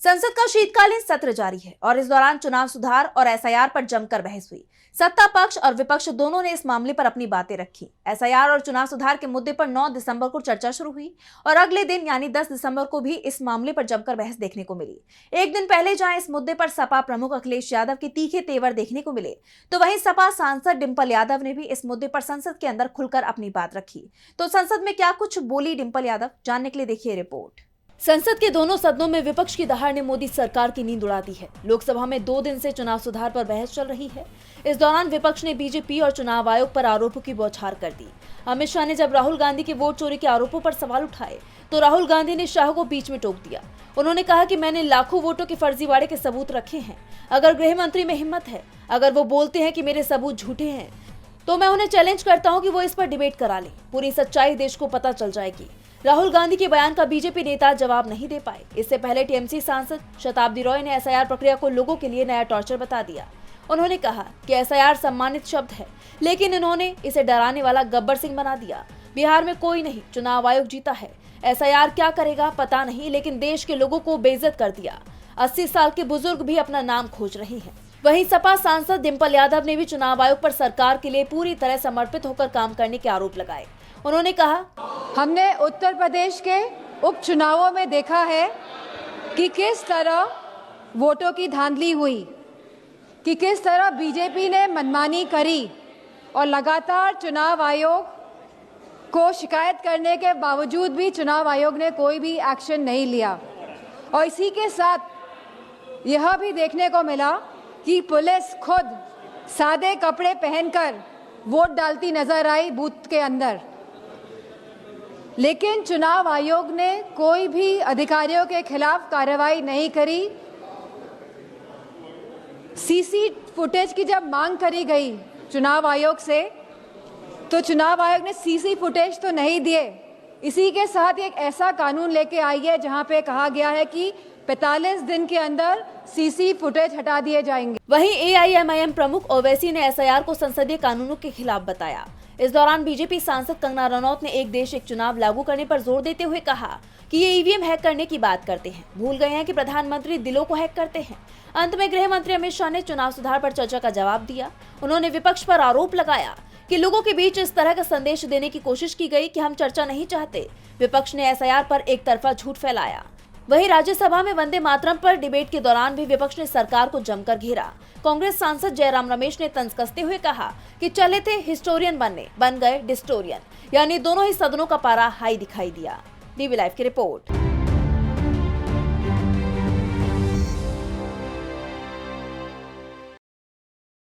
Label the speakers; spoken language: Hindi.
Speaker 1: संसद का शीतकालीन सत्र जारी है और इस दौरान चुनाव सुधार और एसआईआर पर जमकर बहस हुई। सत्ता पक्ष और विपक्ष दोनों ने इस मामले पर अपनी बातें रखी। एसआईआर और चुनाव सुधार के मुद्दे पर 9 दिसंबर को चर्चा शुरू हुई और अगले दिन यानी 10 दिसंबर को भी इस मामले पर जमकर बहस देखने को मिली। एक दिन पहले जहां इस मुद्दे पर सपा प्रमुख अखिलेश यादव के तीखे तेवर देखने को मिले, तो वहीं सपा सांसद डिंपल यादव ने भी इस मुद्दे पर संसद के अंदर खुलकर अपनी बात रखी। तो संसद में क्या कुछ बोली डिंपल यादव, जानने के लिए देखिए रिपोर्ट। संसद के दोनों सदनों में विपक्ष की दहाड़ ने मोदी सरकार की नींद उड़ा दी है। लोकसभा में 2 दिन से चुनाव सुधार पर बहस चल रही है। इस दौरान विपक्ष ने बीजेपी और चुनाव आयोग पर आरोपों की बौछार कर दी। अमित शाह ने जब राहुल गांधी के वोट चोरी के आरोपों पर सवाल उठाए, तो राहुल गांधी ने शाह को बीच में टोक दिया। उन्होंने कहा कि मैंने लाखों वोटों के फर्जीवाड़े के सबूत रखे हैं। अगर गृह मंत्री में हिम्मत है, अगर वो बोलते हैं कि मेरे सबूत झूठे हैं, तो मैं उन्हें चैलेंज करता हूं कि वो इस पर डिबेट करा लें। पूरी सच्चाई देश को पता चल जाएगी। राहुल गांधी के बयान का बीजेपी नेता जवाब नहीं दे पाए। इससे पहले टीएमसी सांसद शताब्दी रॉय ने एसआईआर प्रक्रिया को लोगों के लिए नया टॉर्चर बता दिया। उन्होंने कहा कि एसआईआर सम्मानित शब्द है, लेकिन इन्होंने इसे डराने वाला गब्बर सिंह बना दिया। बिहार में कोई नहीं, चुनाव आयोग जीता है। एसआईआर क्या करेगा पता नहीं, लेकिन देश के लोगों को बेइज्जत कर दिया। 80 साल के बुजुर्ग भी अपना नाम खोज रहे हैं। वहीं सपा सांसद डिंपल यादव ने भी चुनाव आयोग पर सरकार के लिए पूरी तरह समर्पित होकर काम करने के आरोप लगाए। उन्होंने कहा,
Speaker 2: हमने उत्तर प्रदेश के उपचुनावों में देखा है कि किस तरह वोटों की धांधली हुई, कि किस तरह बीजेपी ने मनमानी करी और लगातार चुनाव आयोग को शिकायत करने के बावजूद भी चुनाव आयोग ने कोई भी एक्शन नहीं लिया। और इसी के साथ यह भी देखने को मिला कि पुलिस खुद सादे कपड़े पहनकर वोट डालती नजर आई बूथ के अंदर, लेकिन चुनाव आयोग ने कोई भी अधिकारियों के खिलाफ कार्रवाई नहीं करी। सीसी फुटेज की जब मांग करी गई चुनाव आयोग से, तो चुनाव आयोग ने सीसी फुटेज तो नहीं दिए। इसी के साथ एक ऐसा कानून लेके आई है जहां पे कहा गया है कि 45 दिन के अंदर सीसी फुटेज हटा दिए जाएंगे।
Speaker 1: वहीं एआईएमआईएम प्रमुख ओवैसी ने एसआईआर को संसदीय कानूनों के खिलाफ बताया। इस दौरान बीजेपी सांसद कंगना रनौत ने एक देश एक चुनाव लागू करने पर जोर देते हुए कहा कि ये ईवीएम हैक करने की बात करते हैं, भूल गए हैं कि प्रधानमंत्री दिलों को हैक करते हैं। अंत में गृह मंत्री अमित शाह ने चुनाव सुधार पर चर्चा का जवाब दिया। उन्होंने विपक्ष पर आरोप लगाया कि लोगों के बीच इस तरह का संदेश देने की कोशिश की गई कि हम चर्चा नहीं चाहते। विपक्ष ने एसआईआर पर एक तरफा झूठ फैलाया। वहीं राज्यसभा में वंदे मातरम पर डिबेट के दौरान भी विपक्ष ने सरकार को जमकर घेरा। कांग्रेस सांसद जयराम रमेश ने तंज कसते हुए कहा कि चले थे हिस्टोरियन बनने, बन गए डिस्टोरियन, यानी दोनों ही सदनों का पारा हाई दिखाई दिया। डीवी लाइव की रिपोर्ट।